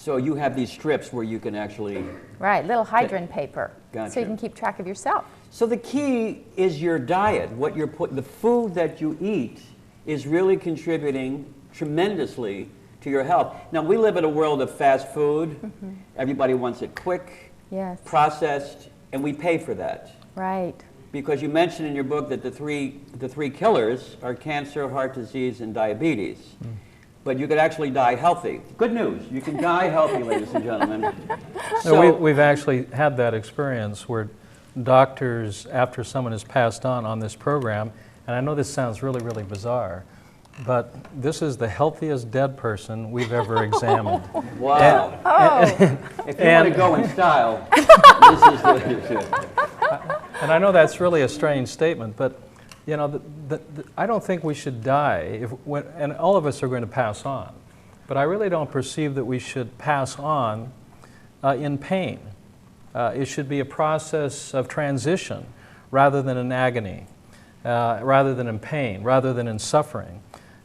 So you have these strips where you can actually... Right, little hydrant paper. Gotcha. So you can keep track of yourself. So the key is your diet. What you're the food that you eat is really contributing tremendously to your health. Now, we live in a world of fast food. Mm-hmm. Everybody wants it quick, yes, processed, and we pay for that. Right. Because you mentioned in your book that the three killers are cancer, heart disease, and diabetes. Mm. But you could actually die healthy. Good news, you can die healthy, ladies and gentlemen. So we've actually had that experience where doctors, after someone has passed on this program, and I know this sounds really, really bizarre, but this is the healthiest dead person we've ever examined. Wow. If you want to go in style, this is what you should. And I know that's really a strange statement, but you know, I don't think we should die, and all of us are going to pass on, but I really don't perceive that we should pass on in pain. It should be a process of transition rather than in agony, rather than in pain, rather than in suffering.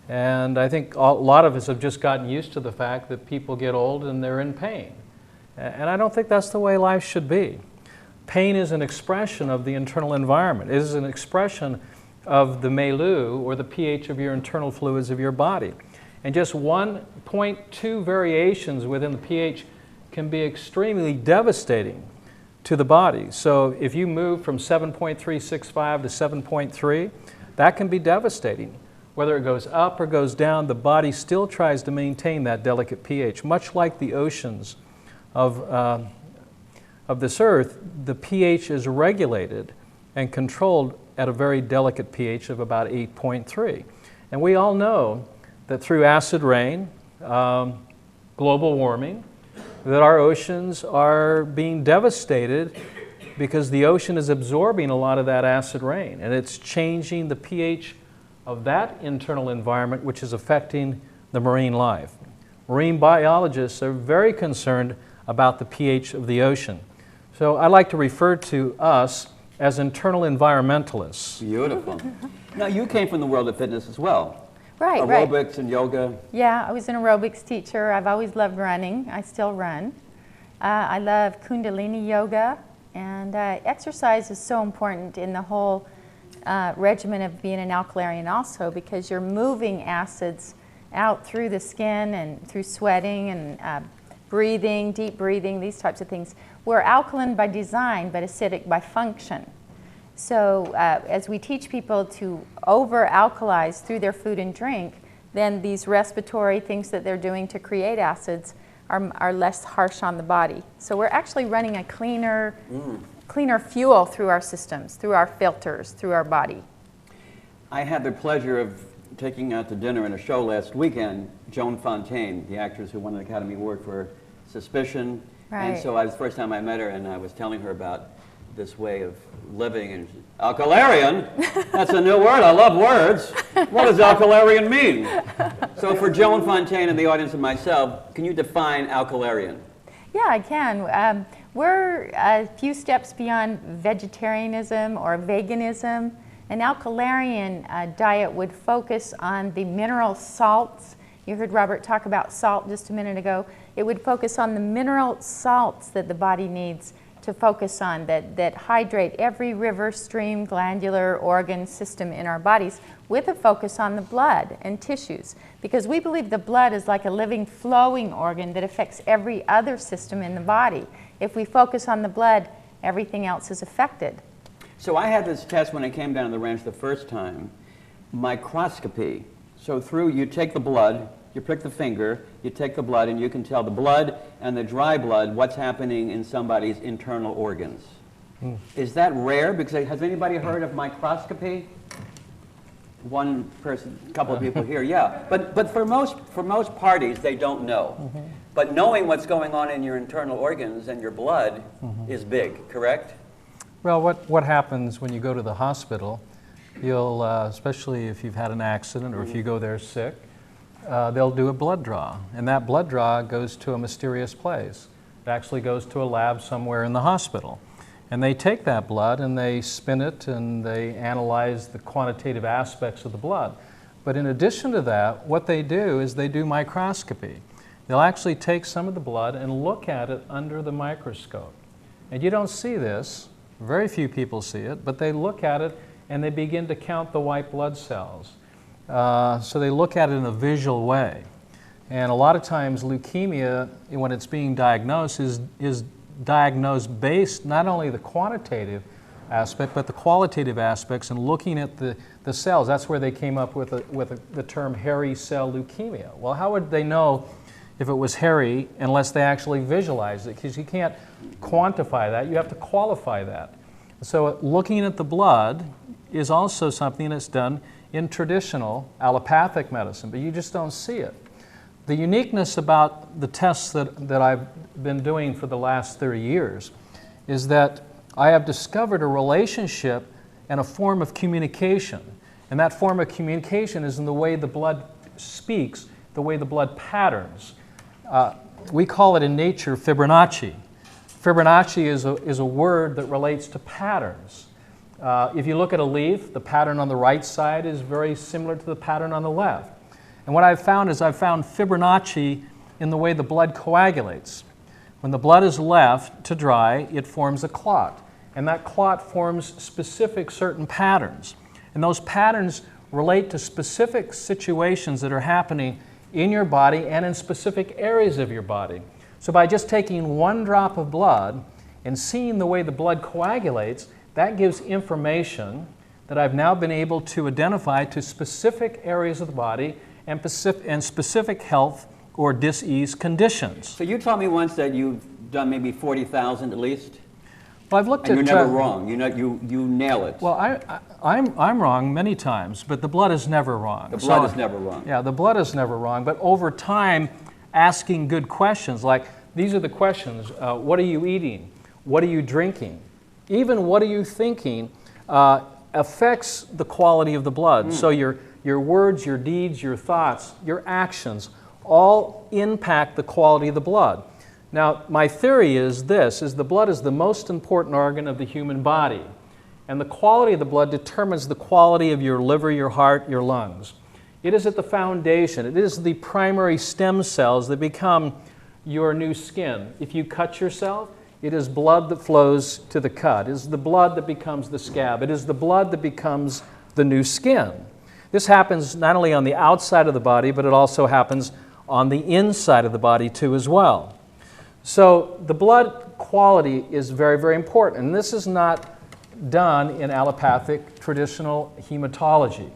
And I think a lot of us have just gotten used to the fact that people get old and they're in pain. And I don't think that's the way life should be. Pain is an expression of the internal environment. It is an expression of the milieu or the pH of your internal fluids of your body. And just 1.2 variations within the pH can be extremely devastating to the body. So if you move from 7.365 to 7.3, that can be devastating. Whether it goes up or goes down, the body still tries to maintain that delicate pH. Much like the oceans of this earth, the pH is regulated and controlled at a very delicate pH of about 8.3. And we all know that through acid rain, global warming, that our oceans are being devastated because the ocean is absorbing a lot of that acid rain, and it's changing the pH of that internal environment, which is affecting the marine life. Marine biologists are very concerned about the pH of the ocean. So I like to refer to us as internal environmentalists. Beautiful. Now, you came from the world of fitness as well. Right, Aerobics and yoga. Yeah, I was an aerobics teacher. I've always loved running. I still run. I love Kundalini yoga, and exercise is so important in the whole regimen of being an alkalarian also, because you're moving acids out through the skin and through sweating and breathing, deep breathing, these types of things. We're alkaline by design, but acidic by function. So as we teach people to over-alkalize through their food and drink, then these respiratory things that they're doing to create acids are less harsh on the body. So we're actually running a cleaner fuel through our systems, through our filters, through our body. I had the pleasure of taking out to dinner in a show last weekend, Joan Fontaine, the actress who won an Academy Award for Suspicion. Right. And so it was the first time I met her, and I was telling her about this way of living, and she, Alkalarian? That's a new word. I love words. What does Alkalarian mean? So for Joan Fontaine and the audience and myself, can you define Alkalarian? Yeah, I can. We're a few steps beyond vegetarianism or veganism. An alkalarian diet would focus on the mineral salts. You heard Robert talk about salt just a minute ago. It would focus on the mineral salts that the body needs to focus on, that hydrate every river, stream, glandular, organ system in our bodies, with a focus on the blood and tissues. Because we believe the blood is like a living, flowing organ that affects every other system in the body. If we focus on the blood, everything else is affected. So I had this test when I came down to the ranch the first time, microscopy. So you take the blood, you prick the finger, you take the blood, and you can tell the blood and the dry blood what's happening in somebody's internal organs. Is that rare? Because has anybody heard of microscopy? One person, a couple of people here, yeah. But for most parties, they don't know. But knowing what's going on in your internal organs and your blood is big, correct? Well, what happens when you go to the hospital, you'll, especially if you've had an accident or if you go there sick, they'll do a blood draw. And that blood draw goes to a mysterious place. It actually goes to a lab somewhere in the hospital. And they take that blood and they spin it and they analyze the quantitative aspects of the blood. But in addition to that, what they do is they do microscopy. they'll actually take some of the blood and look at it under the microscope. And you don't see this, very few people see it, but they look at it and they begin to count the white blood cells. So they look at it in a visual way. And a lot of times leukemia, when it's being diagnosed, is diagnosed based not only the quantitative aspect, but the qualitative aspects, and looking at the cells. That's where they came up with the term hairy cell leukemia. Well, how would they know if it was hairy unless they actually visualized it? Because you can't quantify that, you have to qualify that. So looking at the blood is also something that's done in traditional allopathic medicine, but you just don't see it. The uniqueness about the tests that I've been doing for the last 30 years is that I have discovered a relationship and a form of communication. And that form of communication is in the way the blood speaks, the way the blood patterns. We call it in nature Fibonacci. Fibonacci is a word that relates to patterns. If you look at a leaf, the pattern on the right side is very similar to the pattern on the left. And what I've found is I've found Fibonacci in the way the blood coagulates. When the blood is left to dry, it forms a clot. And that clot forms specific certain patterns. And those patterns relate to specific situations that are happening in your body and in specific areas of your body. So by just taking one drop of blood and seeing the way the blood coagulates, that gives information that I've now been able to identify to specific areas of the body and specific health or dis-ease conditions. So you told me once that you've done maybe 40,000 at least? Well, I've looked and at... you're never wrong. You nail it. Well, I'm wrong many times, but the blood is never wrong. The blood is never wrong. Yeah, the blood is never wrong, but over time, asking good questions, like these are the questions: what are you eating? What are you drinking? Even what are you thinking affects the quality of the blood. So your words, your deeds, your thoughts, your actions all impact the quality of the blood. Now, my theory is this, is the blood is the most important organ of the human body. And the quality of the blood determines the quality of your liver, your heart, your lungs. It is at the foundation. It is the primary stem cells that become your new skin. If you cut yourself, it is blood that flows to the cut. It is the blood that becomes the scab. It is the blood that becomes the new skin. This happens not only on the outside of the body, but it also happens on the inside of the body too as well. So the blood quality is very, very important. And this is not done in allopathic traditional hematology.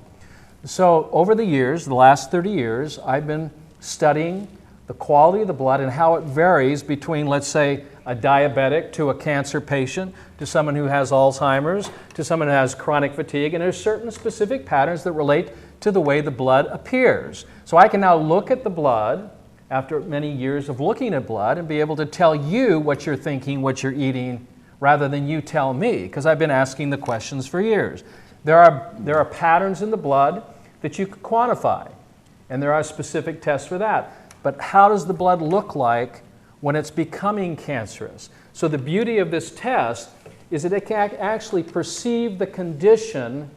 So over the years, the last 30 years, I've been studying the quality of the blood and how it varies between, let's say, a diabetic to a cancer patient, to someone who has Alzheimer's, to someone who has chronic fatigue, and there's certain specific patterns that relate to the way the blood appears. So I can now look at the blood after many years of looking at blood and be able to tell you what you're thinking, what you're eating, rather than you tell me, because I've been asking the questions for years. There are patterns in the blood that you can quantify, and there are specific tests for that. But how does the blood look like when it's becoming cancerous? So the beauty of this test is that it can actually perceive the condition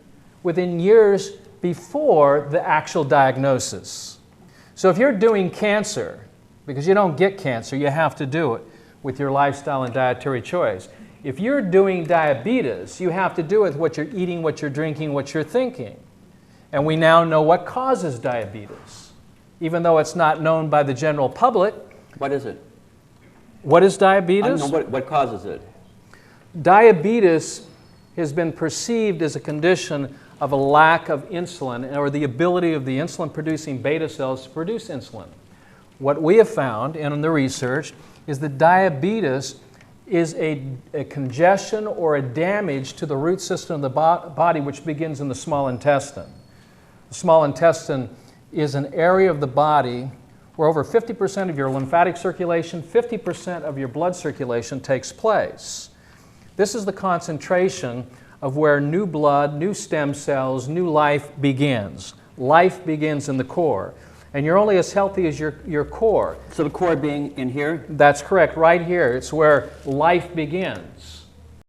within years before the actual diagnosis. So if you're doing cancer, because you don't get cancer, you have to do it with your lifestyle and dietary choice. If you're doing diabetes, you have to do it with what you're eating, what you're drinking, what you're thinking. And we now know what causes diabetes, even though it's not known by the general public. What is it? What is diabetes? I don't know what causes it. Diabetes has been perceived as a condition of a lack of insulin, or the ability of the insulin-producing beta cells to produce insulin. What we have found in the research is that diabetes is a congestion or a damage to the root system of the body, which begins in the small intestine. The small intestine is an area of the body where over 50% of your lymphatic circulation, 50% of your blood circulation takes place. This is the concentration of where new blood, new stem cells, new life begins. Life begins in the core. And you're only as healthy as your core. So the core being in here? That's correct, right here. It's where life begins.